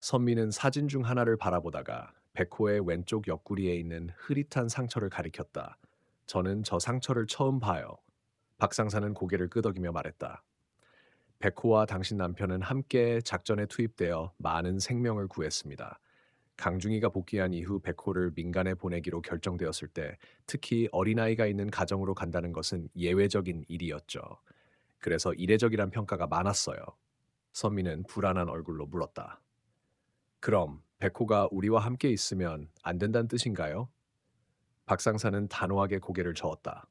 선미는 사진 중 하나를 바라보다가 백호의 왼쪽 옆구리에 있는 흐릿한 상처를 가리켰다. 저는 저 상처를 처음 봐요. 박상사는 고개를 끄덕이며 말했다. 백호와 당신 남편은 함께 작전에 투입되어 많은 생명을 구했습니다. 강중이가 복귀한 이후 백호를 민간에 보내기로 결정되었을 때 특히 어린아이가 있는 가정으로 간다는 것은 예외적인 일이었죠. 그래서 이례적이란 평가가 많았어요. 선미는 불안한 얼굴로 물었다. 그럼 백호가 우리와 함께 있으면 안 된다는 뜻인가요? 박상사는 단호하게 고개를 저었다.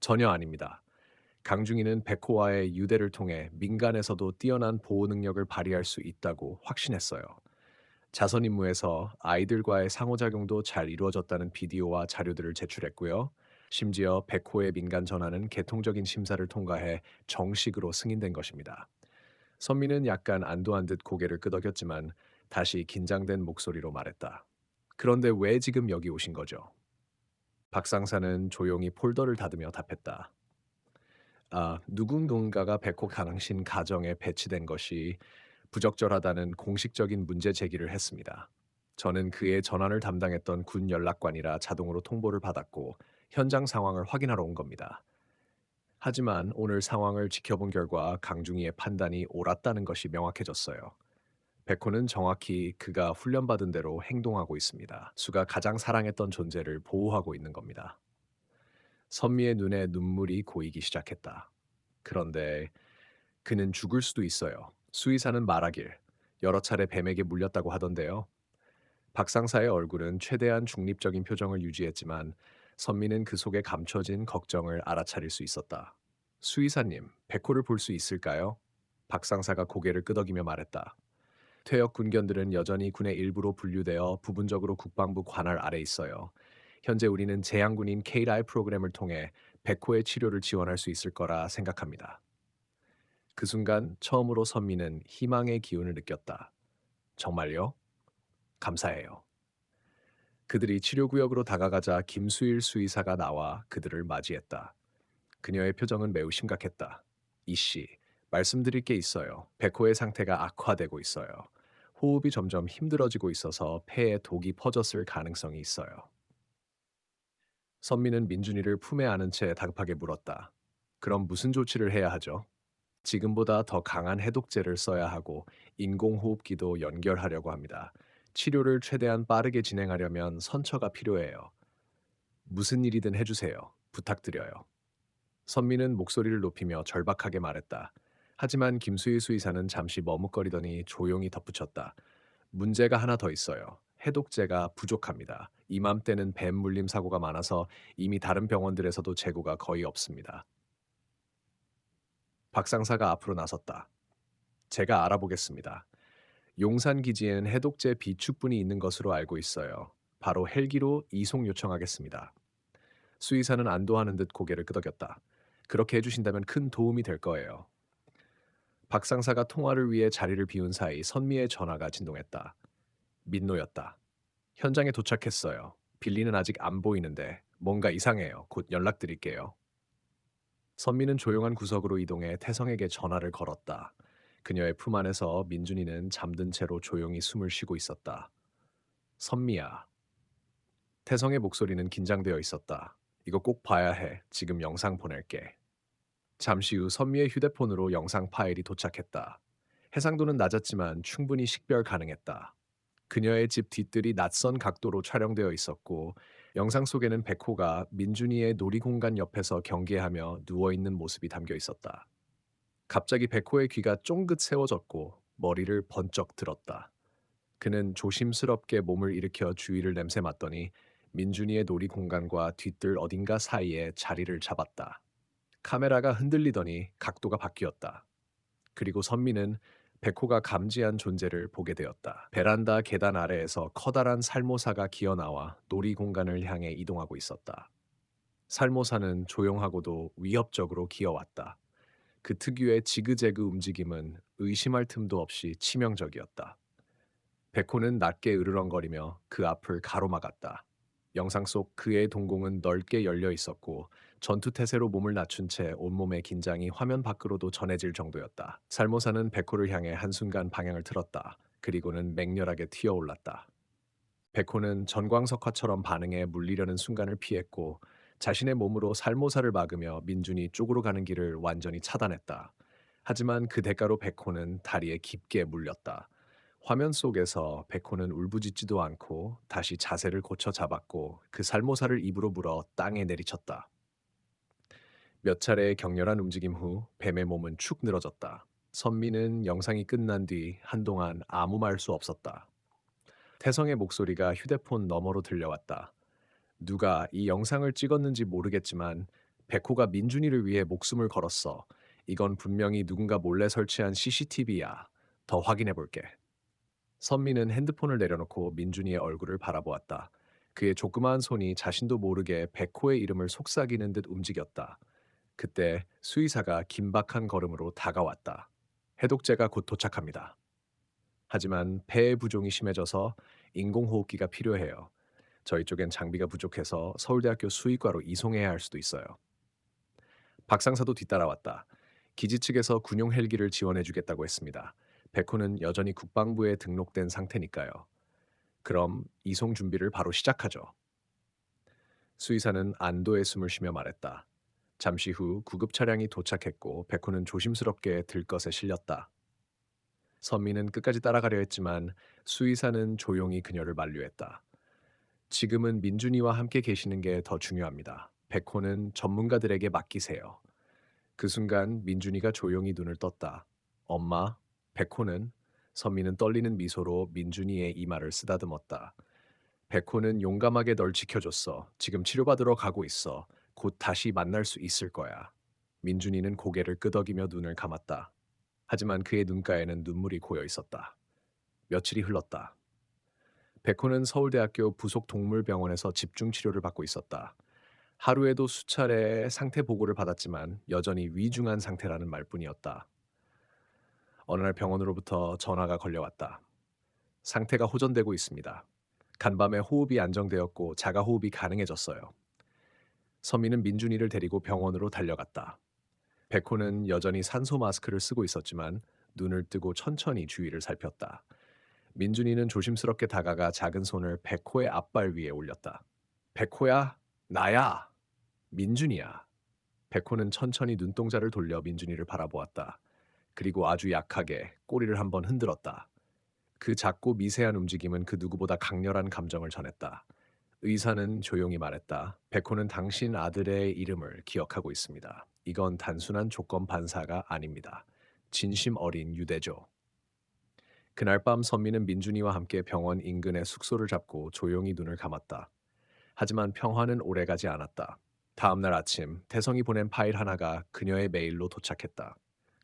전혀 아닙니다. 강중이는 백호와의 유대를 통해 민간에서도 뛰어난 보호 능력을 발휘할 수 있다고 확신했어요. 자선 임무에서 아이들과의 상호작용도 잘 이루어졌다는 비디오와 자료들을 제출했고요. 심지어 백호의 민간 전화는 개통적인 심사를 통과해 정식으로 승인된 것입니다. 선미는 약간 안도한 듯 고개를 끄덕였지만 다시 긴장된 목소리로 말했다. 그런데 왜 지금 여기 오신 거죠? 박상사는 조용히 폴더를 닫으며 답했다. 누군가가 백호 강신 가정에 배치된 것이 부적절하다는 공식적인 문제 제기를 했습니다. 저는 그의 전환을 담당했던 군 연락관이라 자동으로 통보를 받았고 현장 상황을 확인하러 온 겁니다. 하지만 오늘 상황을 지켜본 결과 강중희의 판단이 옳았다는 것이 명확해졌어요. 백호는 정확히 그가 훈련받은 대로 행동하고 있습니다. 수가 가장 사랑했던 존재를 보호하고 있는 겁니다. 선미의 눈에 눈물이 고이기 시작했다. 그런데 그는 죽을 수도 있어요. 수의사는 말하길 여러 차례 뱀에게 물렸다고 하던데요. 박상사의 얼굴은 최대한 중립적인 표정을 유지했지만 선미는 그 속에 감춰진 걱정을 알아차릴 수 있었다. 수의사님, 백호를 볼 수 있을까요? 박상사가 고개를 끄덕이며 말했다. 퇴역 군견들은 여전히 군의 일부로 분류되어 부분적으로 국방부 관할 아래 있어요. 현재 우리는 재향군인 KRI 프로그램을 통해 백호의 치료를 지원할 수 있을 거라 생각합니다. 그 순간 처음으로 선미는 희망의 기운을 느꼈다. 정말요? 감사해요. 그들이 치료구역으로 다가가자 김수일 수의사가 나와 그들을 맞이했다. 그녀의 표정은 매우 심각했다. 이씨, 말씀드릴 게 있어요. 백호의 상태가 악화되고 있어요. 호흡이 점점 힘들어지고 있어서 폐에 독이 퍼졌을 가능성이 있어요. 선미는 민준이를 품에 안은 채 다급하게 물었다. 그럼 무슨 조치를 해야 하죠? 지금보다 더 강한 해독제를 써야 하고 인공호흡기도 연결하려고 합니다. 치료를 최대한 빠르게 진행하려면 선처가 필요해요. 무슨 일이든 해주세요. 부탁드려요. 선미는 목소리를 높이며 절박하게 말했다. 하지만 김수희 수의사는 잠시 머뭇거리더니 조용히 덧붙였다. 문제가 하나 더 있어요. 해독제가 부족합니다. 이맘때는 뱀 물림 사고가 많아서 이미 다른 병원들에서도 재고가 거의 없습니다. 박상사가 앞으로 나섰다. 제가 알아보겠습니다. 용산 기지엔 해독제 비축분이 있는 것으로 알고 있어요. 바로 헬기로 이송 요청하겠습니다. 수의사는 안도하는 듯 고개를 끄덕였다. 그렇게 해주신다면 큰 도움이 될 거예요. 박상사가 통화를 위해 자리를 비운 사이 선미의 전화가 진동했다. 민노였다. 현장에 도착했어요. 빌리는 아직 안 보이는데 뭔가 이상해요. 곧 연락드릴게요. 선미는 조용한 구석으로 이동해 태성에게 전화를 걸었다. 그녀의 품 안에서 민준이는 잠든 채로 조용히 숨을 쉬고 있었다. 선미야. 태성의 목소리는 긴장되어 있었다. 이거 꼭 봐야 해. 지금 영상 보낼게. 잠시 후 선미의 휴대폰으로 영상 파일이 도착했다. 해상도는 낮았지만 충분히 식별 가능했다. 그녀의 집 뒤뜰이 낯선 각도로 촬영되어 있었고 영상 속에는 백호가 민준이의 놀이공간 옆에서 경계하며 누워있는 모습이 담겨 있었다. 갑자기 백호의 귀가 쫑긋 세워졌고 머리를 번쩍 들었다. 그는 조심스럽게 몸을 일으켜 주위를 냄새 맡더니 민준이의 놀이공간과 뒤뜰 어딘가 사이에 자리를 잡았다. 카메라가 흔들리더니 각도가 바뀌었다. 그리고 선미는 백호가 감지한 존재를 보게 되었다. 베란다 계단 아래에서 커다란 살모사가 기어나와 놀이 공간을 향해 이동하고 있었다. 살모사는 조용하고도 위협적으로 기어왔다. 그 특유의 지그재그 움직임은 의심할 틈도 없이 치명적이었다. 백호는 낮게 으르렁거리며 그 앞을 가로막았다. 영상 속 그의 동공은 넓게 열려 있었고 전투태세로 몸을 낮춘 채 온몸의 긴장이 화면 밖으로도 전해질 정도였다. 살모사는 백호를 향해 한순간 방향을 틀었다. 그리고는 맹렬하게 튀어올랐다. 백호는 전광석화처럼 반응해 물리려는 순간을 피했고 자신의 몸으로 살모사를 막으며 민준이 쪽으로 가는 길을 완전히 차단했다. 하지만 그 대가로 백호는 다리에 깊게 물렸다. 화면 속에서 백호는 울부짖지도 않고 다시 자세를 고쳐 잡았고 그 살모사를 입으로 물어 땅에 내리쳤다. 몇 차례의 격렬한 움직임 후 뱀의 몸은 축 늘어졌다. 선미는 영상이 끝난 뒤 한동안 아무 말 수 없었다. 태성의 목소리가 휴대폰 너머로 들려왔다. 누가 이 영상을 찍었는지 모르겠지만 백호가 민준이를 위해 목숨을 걸었어. 이건 분명히 누군가 몰래 설치한 CCTV야. 더 확인해 볼게. 선미는 핸드폰을 내려놓고 민준이의 얼굴을 바라보았다. 그의 조그마한 손이 자신도 모르게 백호의 이름을 속삭이는 듯 움직였다. 그때 수의사가 긴박한 걸음으로 다가왔다. 해독제가 곧 도착합니다. 하지만 폐의 부종이 심해져서 인공호흡기가 필요해요. 저희 쪽엔 장비가 부족해서 서울대학교 수의과로 이송해야 할 수도 있어요. 박상사도 뒤따라왔다. 기지 측에서 군용 헬기를 지원해주겠다고 했습니다. 백호는 여전히 국방부에 등록된 상태니까요. 그럼 이송 준비를 바로 시작하죠. 수의사는 안도의 숨을 쉬며 말했다. 잠시 후 구급 차량이 도착했고 백호는 조심스럽게 들것에 실렸다. 선미는 끝까지 따라가려 했지만 수의사는 조용히 그녀를 만류했다. 지금은 민준이와 함께 계시는 게 더 중요합니다. 백호는 전문가들에게 맡기세요. 그 순간 민준이가 조용히 눈을 떴다. 엄마, 백호는 선미는 떨리는 미소로 민준이의 이마를 쓰다듬었다. 백호는 용감하게 널 지켜줬어. 지금 치료받으러 가고 있어. 곧 다시 만날 수 있을 거야. 민준이는 고개를 끄덕이며 눈을 감았다. 하지만 그의 눈가에는 눈물이 고여 있었다. 며칠이 흘렀다. 백호는 서울대학교 부속동물병원에서 집중 치료를 받고 있었다. 하루에도 수차례 상태 보고를 받았지만 여전히 위중한 상태라는 말뿐이었다. 어느 날 병원으로부터 전화가 걸려왔다. 상태가 호전되고 있습니다. 간밤에 호흡이 안정되었고 자가 호흡이 가능해졌어요. 서민은 민준이를 데리고 병원으로 달려갔다. 백호는 여전히 산소 마스크를 쓰고 있었지만 눈을 뜨고 천천히 주위를 살폈다. 민준이는 조심스럽게 다가가 작은 손을 백호의 앞발 위에 올렸다. 백호야, 나야, 민준이야. 백호는 천천히 눈동자를 돌려 민준이를 바라보았다. 그리고 아주 약하게 꼬리를 한번 흔들었다. 그 작고 미세한 움직임은 그 누구보다 강렬한 감정을 전했다. 의사는 조용히 말했다. 백호는 당신 아들의 이름을 기억하고 있습니다. 이건 단순한 조건 반사가 아닙니다. 진심 어린 유대죠. 그날 밤 선미는 민준이와 함께 병원 인근의 숙소를 잡고 조용히 눈을 감았다. 하지만 평화는 오래가지 않았다. 다음 날 아침 태성이 보낸 파일 하나가 그녀의 메일로 도착했다.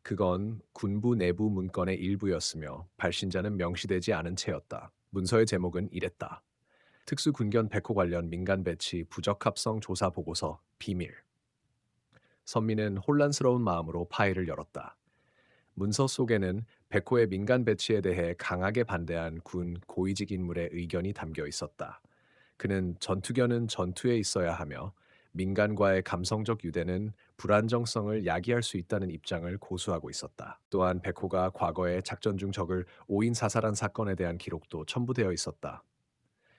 그건 군부 내부 문건의 일부였으며 발신자는 명시되지 않은 채였다. 문서의 제목은 이랬다. 특수군견 백호 관련 민간 배치 부적합성 조사 보고서 비밀. 선미는 혼란스러운 마음으로 파일을 열었다. 문서 속에는 백호의 민간 배치에 대해 강하게 반대한 군 고위직 인물의 의견이 담겨 있었다. 그는 전투견은 전투에 있어야 하며 민간과의 감성적 유대는 불안정성을 야기할 수 있다는 입장을 고수하고 있었다. 또한 백호가 과거에 작전 중 적을 5인 사살한 사건에 대한 기록도 첨부되어 있었다.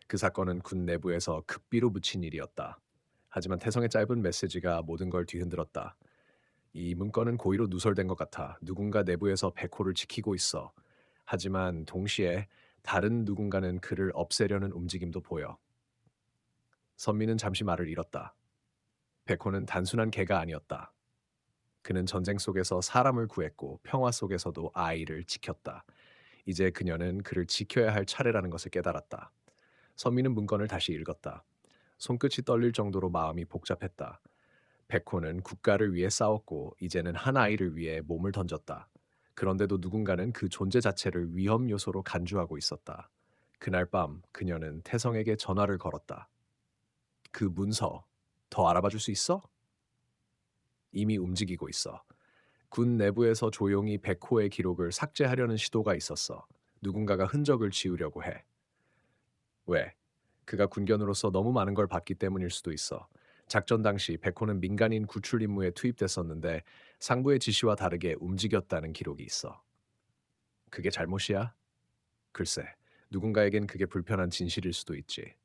그 사건은 군 내부에서 급비로 묻힌 일이었다. 하지만 태성의 짧은 메시지가 모든 걸 뒤흔들었다. 이 문건은 고의로 누설된 것 같아. 누군가 내부에서 백호를 지키고 있어. 하지만 동시에 다른 누군가는 그를 없애려는 움직임도 보여. 선미는 잠시 말을 잃었다. 백호는 단순한 개가 아니었다. 그는 전쟁 속에서 사람을 구했고 평화 속에서도 아이를 지켰다. 이제 그녀는 그를 지켜야 할 차례라는 것을 깨달았다. 선미는 문건을 다시 읽었다. 손끝이 떨릴 정도로 마음이 복잡했다. 백호는 국가를 위해 싸웠고 이제는 한 아이를 위해 몸을 던졌다. 그런데도 누군가는 그 존재 자체를 위험 요소로 간주하고 있었다. 그날 밤 그녀는 태성에게 전화를 걸었다. 그 문서 더 알아봐 줄 수 있어? 이미 움직이고 있어. 군 내부에서 조용히 백호의 기록을 삭제하려는 시도가 있었어. 누군가가 흔적을 지우려고 해. 왜? 그가 군견으로서 너무 많은 걸 봤기 때문일 수도 있어. 작전 당시 백호는 민간인 구출 임무에 투입됐었는데 상부의 지시와 다르게 움직였다는 기록이 있어. 그게 잘못이야? 글쎄, 누군가에겐 그게 불편한 진실일 수도 있지.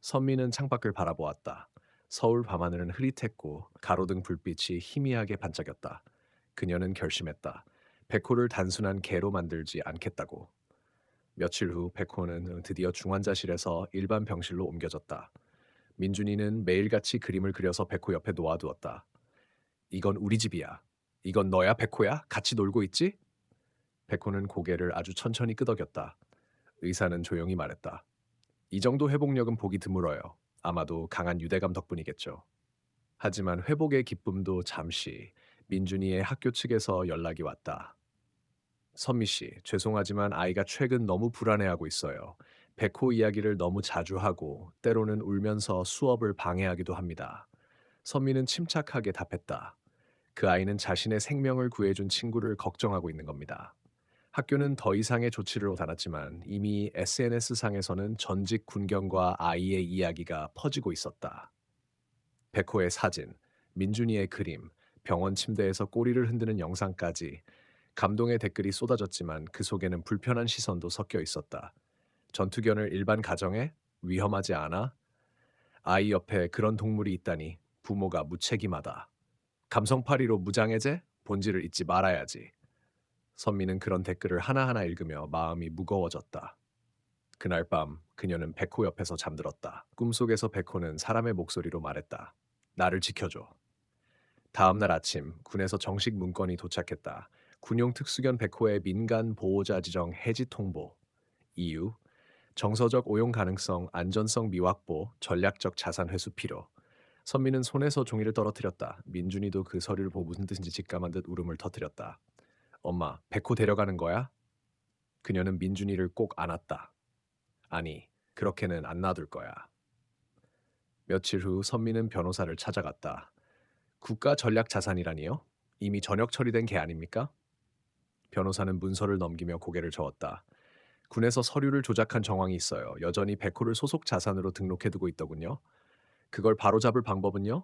선미는 창밖을 바라보았다. 서울 밤하늘은 흐릿했고 가로등 불빛이 희미하게 반짝였다. 그녀는 결심했다. 백호를 단순한 개로 만들지 않겠다고. 며칠 후 백호는 드디어 중환자실에서 일반 병실로 옮겨졌다. 민준이는 매일같이 그림을 그려서 백호 옆에 놓아두었다. 이건 우리 집이야. 이건 너야, 백호야? 같이 놀고 있지? 백호는 고개를 아주 천천히 끄덕였다. 의사는 조용히 말했다. 이 정도 회복력은 보기 드물어요. 아마도 강한 유대감 덕분이겠죠. 하지만 회복의 기쁨도 잠시 민준이의 학교 측에서 연락이 왔다. 선미 씨, 죄송하지만 아이가 최근 너무 불안해하고 있어요. 백호 이야기를 너무 자주 하고 때로는 울면서 수업을 방해하기도 합니다. 선미는 침착하게 답했다. 그 아이는 자신의 생명을 구해준 친구를 걱정하고 있는 겁니다. 학교는 더 이상의 조치를 못하았지만 이미 SNS상에서는 전직 군경과 아이의 이야기가 퍼지고 있었다. 백호의 사진, 민준이의 그림, 병원 침대에서 꼬리를 흔드는 영상까지 감동의 댓글이 쏟아졌지만 그 속에는 불편한 시선도 섞여 있었다. 전투견을 일반 가정에 위험하지 않아? 아이 옆에 그런 동물이 있다니 부모가 무책임하다. 감성파리로 무장해제? 본질을 잊지 말아야지. 선미는 그런 댓글을 하나하나 읽으며 마음이 무거워졌다. 그날 밤 그녀는 백호 옆에서 잠들었다. 꿈속에서 백호는 사람의 목소리로 말했다. 나를 지켜줘. 다음 날 아침 군에서 정식 문건이 도착했다. 군용 특수견 백호의 민간 보호자 지정 해지 통보. 이유: 정서적 오용 가능성, 안전성 미확보, 전략적 자산 회수 필요. 선미는 손에서 종이를 떨어뜨렸다. 민준이도 그 서류를 보고 무슨 뜻인지 직감한 듯 울음을 터뜨렸다. 엄마, 백호 데려가는 거야? 그녀는 민준이를 꼭 안았다. 아니, 그렇게는 안 놔둘 거야. 며칠 후 선미는 변호사를 찾아갔다. 국가 전략 자산이라니요? 이미 전역 처리된 게 아닙니까? 변호사는 문서를 넘기며 고개를 저었다. 군에서 서류를 조작한 정황이 있어요. 여전히 백호를 소속 자산으로 등록해두고 있더군요. 그걸 바로잡을 방법은요?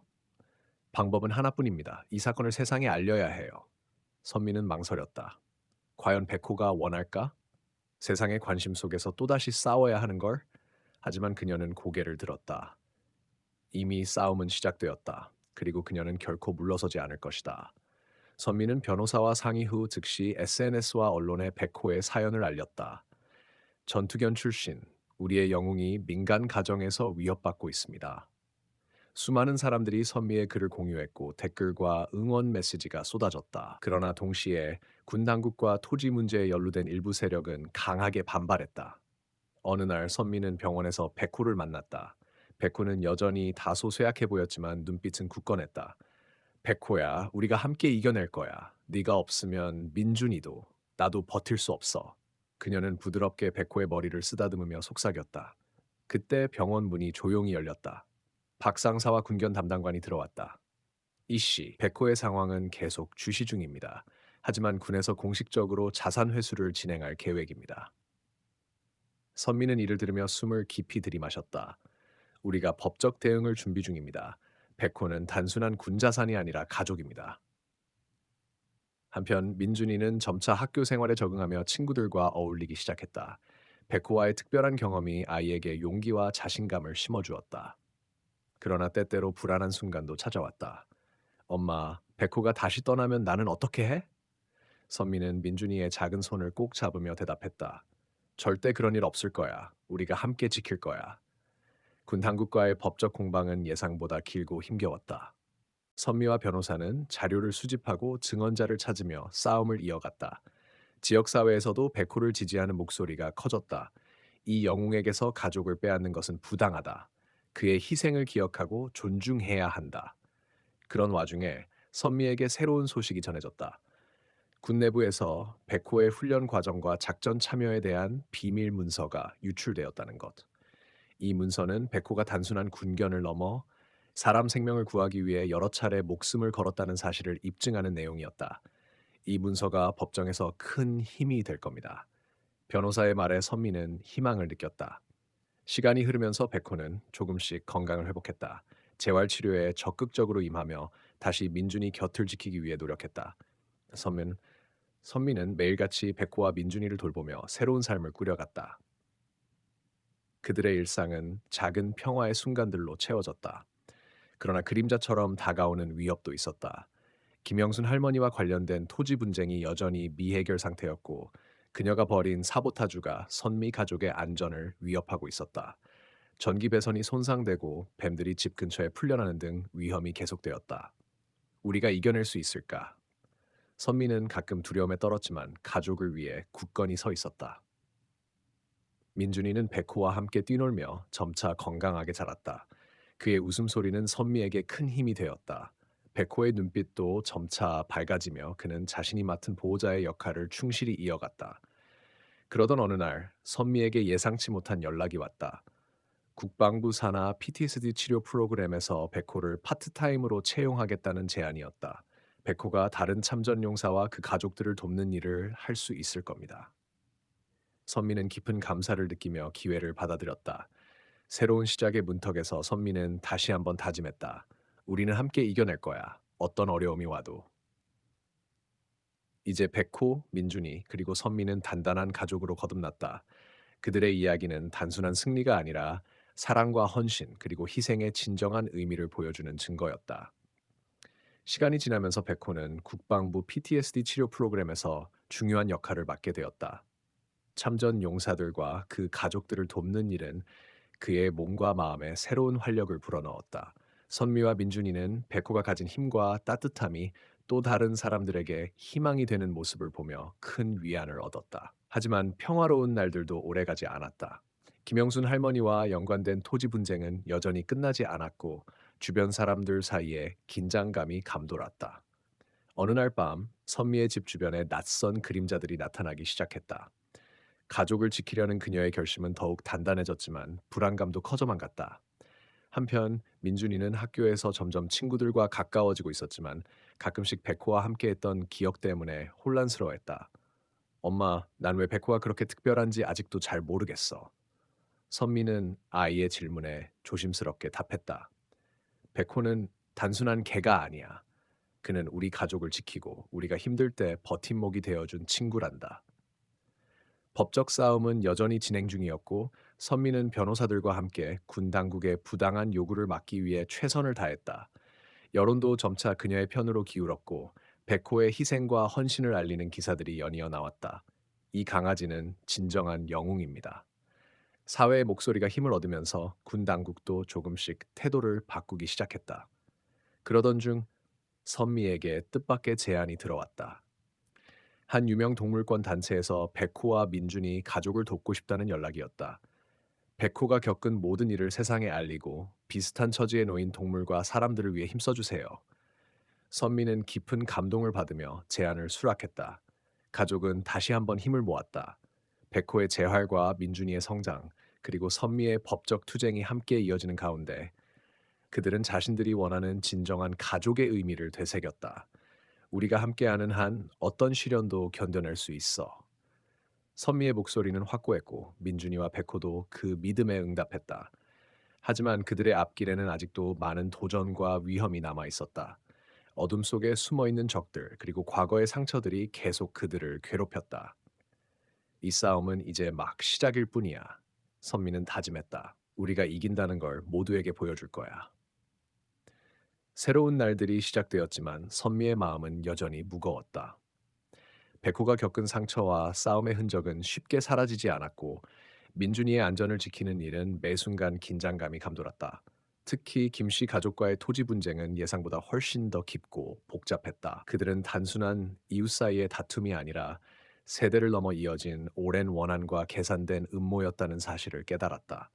방법은 하나뿐입니다. 이 사건을 세상에 알려야 해요. 선미는 망설였다. 과연 백호가 원할까? 세상의 관심 속에서 또다시 싸워야 하는 걸? 하지만 그녀는 고개를 들었다. 이미 싸움은 시작되었다. 그리고 그녀는 결코 물러서지 않을 것이다. 선미는 변호사와 상의 후 즉시 SNS와 언론에 백호의 사연을 알렸다. 전투견 출신, 우리의 영웅이 민간 가정에서 위협받고 있습니다. 수많은 사람들이 선미의 글을 공유했고 댓글과 응원 메시지가 쏟아졌다. 그러나 동시에 군 당국과 토지 문제에 연루된 일부 세력은 강하게 반발했다. 어느 날 선미는 병원에서 백호를 만났다. 백호는 여전히 다소 쇠약해 보였지만 눈빛은 굳건했다. 백호야, 우리가 함께 이겨낼 거야. 네가 없으면 민준이도 나도 버틸 수 없어. 그녀는 부드럽게 백호의 머리를 쓰다듬으며 속삭였다. 그때 병원 문이 조용히 열렸다. 박상사와 군견 담당관이 들어왔다. 이씨, 백호의 상황은 계속 주시 중입니다. 하지만 군에서 공식적으로 자산 회수를 진행할 계획입니다. 선미는 이를 들으며 숨을 깊이 들이마셨다. 우리가 법적 대응을 준비 중입니다. 백호는 단순한 군 자산이 아니라 가족입니다. 한편 민준이는 점차 학교 생활에 적응하며 친구들과 어울리기 시작했다. 백호와의 특별한 경험이 아이에게 용기와 자신감을 심어주었다. 그러나 때때로 불안한 순간도 찾아왔다. 엄마, 백호가 다시 떠나면 나는 어떻게 해? 선미는 민준이의 작은 손을 꼭 잡으며 대답했다. 절대 그런 일 없을 거야. 우리가 함께 지킬 거야. 군 당국과의 법적 공방은 예상보다 길고 힘겨웠다. 선미와 변호사는 자료를 수집하고 증언자를 찾으며 싸움을 이어갔다. 지역사회에서도 백호를 지지하는 목소리가 커졌다. 이 영웅에게서 가족을 빼앗는 것은 부당하다. 그의 희생을 기억하고 존중해야 한다. 그런 와중에 선미에게 새로운 소식이 전해졌다. 군 내부에서 백호의 훈련 과정과 작전 참여에 대한 비밀 문서가 유출되었다는 것. 이 문서는 백호가 단순한 군견을 넘어 사람 생명을 구하기 위해 여러 차례 목숨을 걸었다는 사실을 입증하는 내용이었다. 이 문서가 법정에서 큰 힘이 될 겁니다. 변호사의 말에 선미는 희망을 느꼈다. 시간이 흐르면서 백호는 조금씩 건강을 회복했다. 재활 치료에 적극적으로 임하며 다시 민준이 곁을 지키기 위해 노력했다. 선미는 선미는 매일같이 백호와 민준이를 돌보며 새로운 삶을 꾸려갔다. 그들의 일상은 작은 평화의 순간들로 채워졌다. 그러나 그림자처럼 다가오는 위협도 있었다. 김영순 할머니와 관련된 토지 분쟁이 여전히 미해결 상태였고, 그녀가 벌인 사보타주가 선미 가족의 안전을 위협하고 있었다. 전기 배선이 손상되고 뱀들이 집 근처에 풀려나는 등 위험이 계속되었다. 우리가 이겨낼 수 있을까? 선미는 가끔 두려움에 떨었지만 가족을 위해 굳건히 서 있었다. 민준이는 백호와 함께 뛰놀며 점차 건강하게 자랐다. 그의 웃음소리는 선미에게 큰 힘이 되었다. 백호의 눈빛도 점차 밝아지며 그는 자신이 맡은 보호자의 역할을 충실히 이어갔다. 그러던 어느 날 선미에게 예상치 못한 연락이 왔다. 국방부 산하 PTSD 치료 프로그램에서 백호를 파트타임으로 채용하겠다는 제안이었다. 백호가 다른 참전용사와 그 가족들을 돕는 일을 할 수 있을 겁니다. 선미는 깊은 감사를 느끼며 기회를 받아들였다. 새로운 시작의 문턱에서 선미는 다시 한번 다짐했다. 우리는 함께 이겨낼 거야. 어떤 어려움이 와도. 이제 백호, 민준이, 그리고 선미는 단단한 가족으로 거듭났다. 그들의 이야기는 단순한 승리가 아니라 사랑과 헌신, 그리고 희생의 진정한 의미를 보여주는 증거였다. 시간이 지나면서 백호는 국방부 PTSD 치료 프로그램에서 중요한 역할을 맡게 되었다. 참전 용사들과 그 가족들을 돕는 일은 그의 몸과 마음에 새로운 활력을 불어넣었다. 선미와 민준이는 백호가 가진 힘과 따뜻함이 또 다른 사람들에게 희망이 되는 모습을 보며 큰 위안을 얻었다. 하지만 평화로운 날들도 오래가지 않았다. 김영순 할머니와 연관된 토지 분쟁은 여전히 끝나지 않았고 주변 사람들 사이에 긴장감이 감돌았다. 어느 날 밤 선미의 집 주변에 낯선 그림자들이 나타나기 시작했다. 가족을 지키려는 그녀의 결심은 더욱 단단해졌지만 불안감도 커져만 갔다. 한편 민준이는 학교에서 점점 친구들과 가까워지고 있었지만 가끔씩 백호와 함께했던 기억 때문에 혼란스러워했다. 엄마, 난 왜 백호가 그렇게 특별한지 아직도 잘 모르겠어. 선미는 아이의 질문에 조심스럽게 답했다. 백호는 단순한 개가 아니야. 그는 우리 가족을 지키고 우리가 힘들 때 버팀목이 되어준 친구란다. 법적 싸움은 여전히 진행 중이었고 선미는 변호사들과 함께 군 당국의 부당한 요구를 막기 위해 최선을 다했다. 여론도 점차 그녀의 편으로 기울었고 백호의 희생과 헌신을 알리는 기사들이 연이어 나왔다. 이 강아지는 진정한 영웅입니다. 사회의 목소리가 힘을 얻으면서 군 당국도 조금씩 태도를 바꾸기 시작했다. 그러던 중 선미에게 뜻밖의 제안이 들어왔다. 한 유명 동물권 단체에서 백호와 민준이 가족을 돕고 싶다는 연락이었다. 백호가 겪은 모든 일을 세상에 알리고 비슷한 처지에 놓인 동물과 사람들을 위해 힘써주세요. 선미는 깊은 감동을 받으며 제안을 수락했다. 가족은 다시 한번 힘을 모았다. 백호의 재활과 민준이의 성장, 그리고 선미의 법적 투쟁이 함께 이어지는 가운데 그들은 자신들이 원하는 진정한 가족의 의미를 되새겼다. 우리가 함께하는 한 어떤 시련도 견뎌낼 수 있어. 선미의 목소리는 확고했고 민준이와 백호도 그 믿음에 응답했다. 하지만 그들의 앞길에는 아직도 많은 도전과 위험이 남아 있었다. 어둠 속에 숨어 있는 적들, 그리고 과거의 상처들이 계속 그들을 괴롭혔다. 이 싸움은 이제 막 시작일 뿐이야. 선미는 다짐했다. 우리가 이긴다는 걸 모두에게 보여줄 거야. 새로운 날들이 시작되었지만 선미의 마음은 여전히 무거웠다. 백호가 겪은 상처와 싸움의 흔적은 쉽게 사라지지 않았고 민준이의 안전을 지키는 일은 매 순간 긴장감이 감돌았다. 특히 김씨 가족과의 토지 분쟁은 예상보다 훨씬 더 깊고 복잡했다. 그들은 단순한 이웃 사이의 다툼이 아니라 세대를 넘어 이어진 오랜 원한과 계산된 음모였다는 사실을 깨달았다.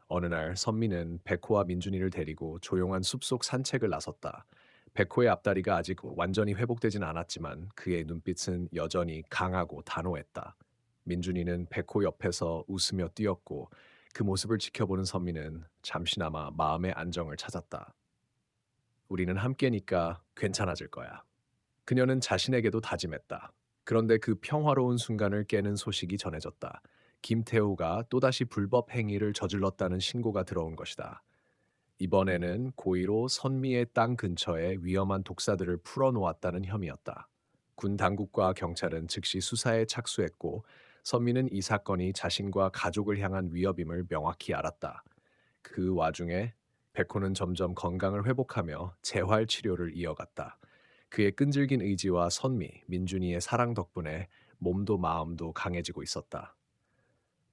어느 날 선미는 백호와 민준이를 데리고 조용한 숲속 산책을 나섰다. 백호의 앞다리가 아직 완전히 회복되진 않았지만 그의 눈빛은 여전히 강하고 단호했다. 민준이는 백호 옆에서 웃으며 뛰었고 그 모습을 지켜보는 선미는 잠시나마 마음의 안정을 찾았다. 우리는 함께니까 괜찮아질 거야. 그녀는 자신에게도 다짐했다. 그런데 그 평화로운 순간을 깨는 소식이 전해졌다. 김태우가 또다시 불법 행위를 저질렀다는 신고가 들어온 것이다. 이번에는 고의로 선미의 땅 근처에 위험한 독사들을 풀어놓았다는 혐의였다. 군 당국과 경찰은 즉시 수사에 착수했고 선미는 이 사건이 자신과 가족을 향한 위협임을 명확히 알았다. 그 와중에 백호는 점점 건강을 회복하며 재활 치료를 이어갔다. 그의 끈질긴 의지와 선미, 민준이의 사랑 덕분에 몸도 마음도 강해지고 있었다.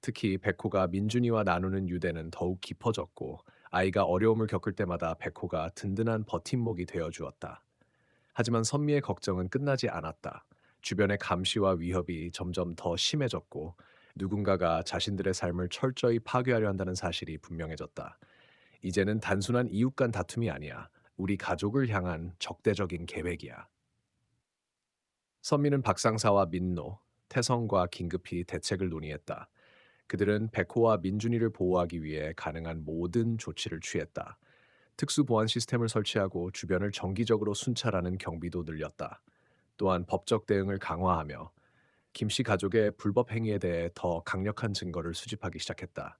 특히 백호가 민준이와 나누는 유대는 더욱 깊어졌고 아이가 어려움을 겪을 때마다 백호가 든든한 버팀목이 되어 주었다. 하지만 선미의 걱정은 끝나지 않았다. 주변의 감시와 위협이 점점 더 심해졌고 누군가가 자신들의 삶을 철저히 파괴하려 한다는 사실이 분명해졌다. 이제는 단순한 이웃 간 다툼이 아니야. 우리 가족을 향한 적대적인 계획이야. 선미는 박상사와 민노, 태성과 긴급히 대책을 논의했다. 그들은 백호와 민준이를 보호하기 위해 가능한 모든 조치를 취했다. 특수 보안 시스템을 설치하고 주변을 정기적으로 순찰하는 경비도 늘렸다. 또한 법적 대응을 강화하며 김씨 가족의 불법 행위에 대해 더 강력한 증거를 수집하기 시작했다.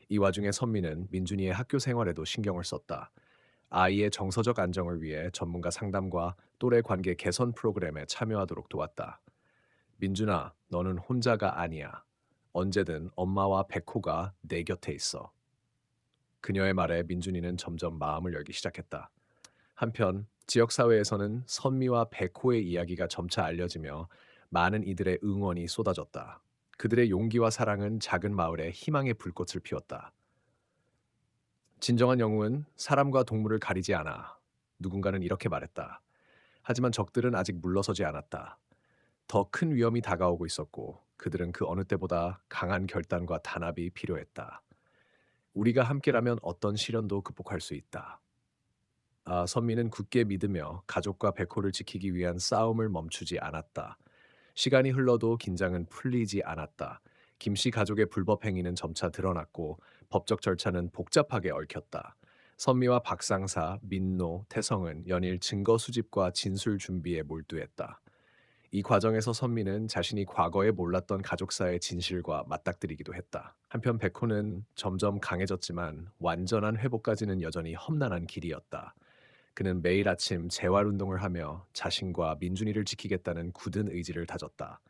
이 와중에 선미는 민준이의 학교 생활에도 신경을 썼다. 아이의 정서적 안정을 위해 전문가 상담과 또래 관계 개선 프로그램에 참여하도록 도왔다. 민준아, 너는 혼자가 아니야. 언제든 엄마와 백호가 내 곁에 있어. 그녀의 말에 민준이는 점점 마음을 열기 시작했다. 한편 지역사회에서는 선미와 백호의 이야기가 점차 알려지며 많은 이들의 응원이 쏟아졌다. 그들의 용기와 사랑은 작은 마을에 희망의 불꽃을 피웠다. 진정한 영웅은 사람과 동물을 가리지 않아. 누군가는 이렇게 말했다. 하지만 적들은 아직 물러서지 않았다. 더 큰 위험이 다가오고 있었고 그들은 그 어느 때보다 강한 결단과 단합이 필요했다. 우리가 함께라면 어떤 시련도 극복할 수 있다. 선미는 굳게 믿으며 가족과 백호를 지키기 위한 싸움을 멈추지 않았다. 시간이 흘러도 긴장은 풀리지 않았다. 김씨 가족의 불법 행위는 점차 드러났고 법적 절차는 복잡하게 얽혔다. 선미와 박상사, 민노, 태성은 연일 증거 수집과 진술 준비에 몰두했다. 이 과정에서 선미는 자신이 과거에 몰랐던 가족사의 진실과 맞닥뜨리기도 했다. 한편 백호는 점점 강해졌지만 완전한 회복까지는 여전히 험난한 길이었다. 그는 매일 아침 재활 운동을 하며 자신과 민준이를 지키겠다는 굳은 의지를 다졌다.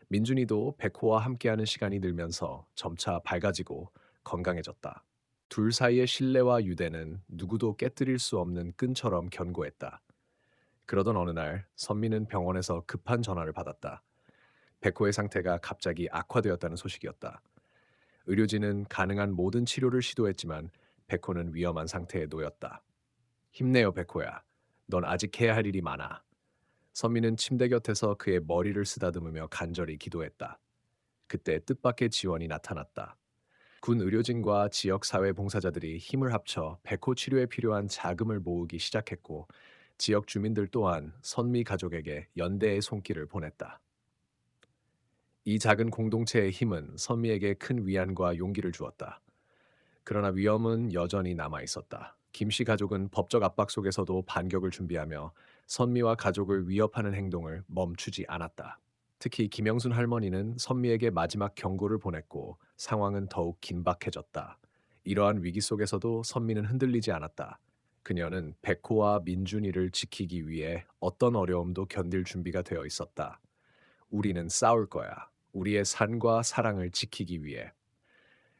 민준이도 백호와 함께하는 시간이 늘면서 점차 밝아지고 건강해졌다. 둘 사이의 신뢰와 유대는 누구도 깨뜨릴 수 없는 끈처럼 견고했다. 그러던 어느 날 선미는 병원에서 급한 전화를 받았다. 백호의 상태가 갑자기 악화되었다는 소식이었다. 의료진은 가능한 모든 치료를 시도했지만 백호는 위험한 상태에 놓였다. 힘내요, 백호야. 넌 아직 해야 할 일이 많아. 선미는 침대 곁에서 그의 머리를 쓰다듬으며 간절히 기도했다. 그때 뜻밖의 지원이 나타났다. 군 의료진과 지역 사회 봉사자들이 힘을 합쳐 백호 치료에 필요한 자금을 모으기 시작했고 지역 주민들 또한 선미 가족에게 연대의 손길을 보냈다. 이 작은 공동체의 힘은 선미에게 큰 위안과 용기를 주었다. 그러나 위험은 여전히 남아 있었다. 김씨 가족은 법적 압박 속에서도 반격을 준비하며 선미와 가족을 위협하는 행동을 멈추지 않았다. 특히 김영순 할머니는 선미에게 마지막 경고를 보냈고 상황은 더욱 긴박해졌다. 이러한 위기 속에서도 선미는 흔들리지 않았다. 그녀는 백호와 민준이를 지키기 위해 어떤 어려움도 견딜 준비가 되어 있었다. 우리는 싸울 거야. 우리의 산과 사랑을 지키기 위해.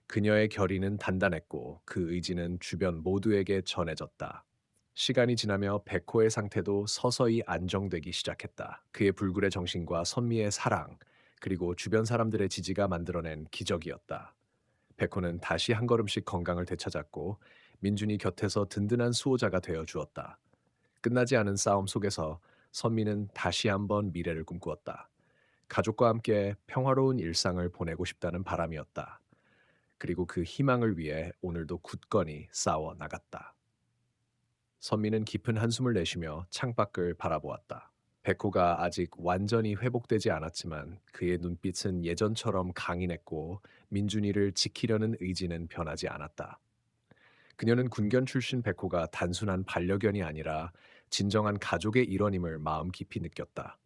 그녀의 결의는 단단했고 그 의지는 주변 모두에게 전해졌다. 시간이 지나며 백호의 상태도 서서히 안정되기 시작했다. 그의 불굴의 정신과 선미의 사랑, 그리고 주변 사람들의 지지가 만들어낸 기적이었다. 백호는 다시 한 걸음씩 건강을 되찾았고 민준이 곁에서 든든한 수호자가 되어 주었다. 끝나지 않은 싸움 속에서 선미는 다시 한번 미래를 꿈꾸었다. 가족과 함께 평화로운 일상을 보내고 싶다는 바람이었다. 그리고 그 희망을 위해 오늘도 굳건히 싸워 나갔다. 선미는 깊은 한숨을 내쉬며 창밖을 바라보았다. 백호가 아직 완전히 회복되지 않았지만 그의 눈빛은 예전처럼 강인했고 민준이를 지키려는 의지는 변하지 않았다. 그녀는 군견 출신 백호가 단순한 반려견이 아니라 진정한 가족의 일원임을 마음 깊이 느꼈다.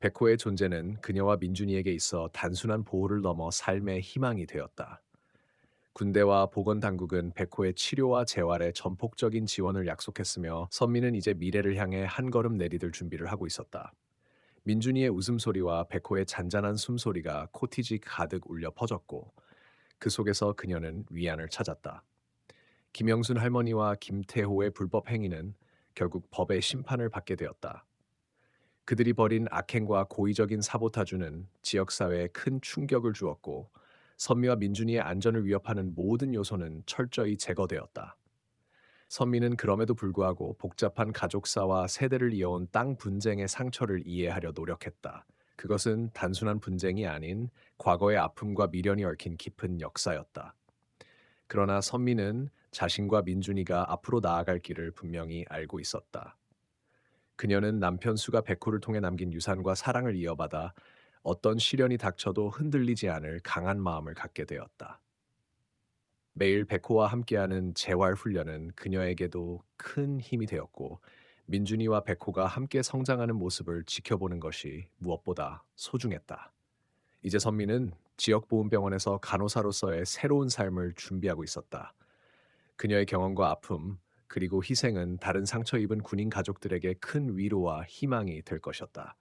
백호의 존재는 그녀와 민준이에게 있어 단순한 보호를 넘어 삶의 희망이 되었다. 군대와 보건당국은 백호의 치료와 재활에 전폭적인 지원을 약속했으며 선미는 이제 미래를 향해 한 걸음 내디딜 준비를 하고 있었다. 민준이의 웃음소리와 백호의 잔잔한 숨소리가 코티지 가득 울려 퍼졌고 그 속에서 그녀는 위안을 찾았다. 김영순 할머니와 김태호의 불법 행위는 결국 법의 심판을 받게 되었다. 그들이 벌인 악행과 고의적인 사보타주는 지역사회에 큰 충격을 주었고 선미와 민준이의 안전을 위협하는 모든 요소는 철저히 제거되었다. 선미는 그럼에도 불구하고 복잡한 가족사와 세대를 이어온 땅 분쟁의 상처를 이해하려 노력했다. 그것은 단순한 분쟁이 아닌 과거의 아픔과 미련이 얽힌 깊은 역사였다. 그러나 선미는 자신과 민준이가 앞으로 나아갈 길을 분명히 알고 있었다. 그녀는 남편 수가 백호를 통해 남긴 유산과 사랑을 이어받아 어떤 시련이 닥쳐도 흔들리지 않을 강한 마음을 갖게 되었다. 매일 백호와 함께하는 재활 훈련은 그녀에게도 큰 힘이 되었고, 민준이와 백호가 함께 성장하는 모습을 지켜보는 것이 무엇보다 소중했다. 이제 선미는 지역보훈병원에서 간호사로서의 새로운 삶을 준비하고 있었다. 그녀의 경험과 아픔, 그리고 희생은 다른 상처 입은 군인 가족들에게 큰 위로와 희망이 될 것이었다.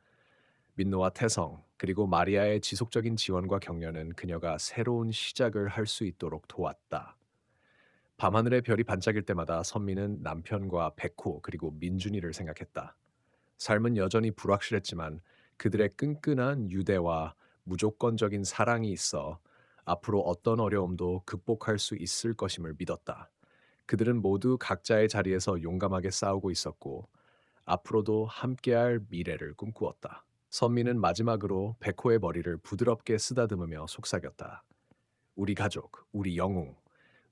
민노와 태성, 그리고 마리아의 지속적인 지원과 격려는 그녀가 새로운 시작을 할 수 있도록 도왔다. 밤하늘의 별이 반짝일 때마다 선미는 남편과 백호 그리고 민준이를 생각했다. 삶은 여전히 불확실했지만 그들의 끈끈한 유대와 무조건적인 사랑이 있어 앞으로 어떤 어려움도 극복할 수 있을 것임을 믿었다. 그들은 모두 각자의 자리에서 용감하게 싸우고 있었고 앞으로도 함께할 미래를 꿈꾸었다. 선미는 마지막으로 백호의 머리를 부드럽게 쓰다듬으며 속삭였다. 우리 가족, 우리 영웅,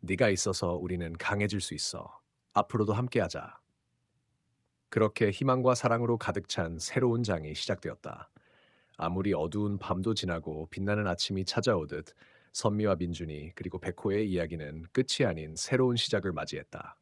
네가 있어서 우리는 강해질 수 있어. 앞으로도 함께하자. 그렇게 희망과 사랑으로 가득 찬 새로운 장이 시작되었다. 아무리 어두운 밤도 지나고 빛나는 아침이 찾아오듯 선미와 민준이 그리고 백호의 이야기는 끝이 아닌 새로운 시작을 맞이했다.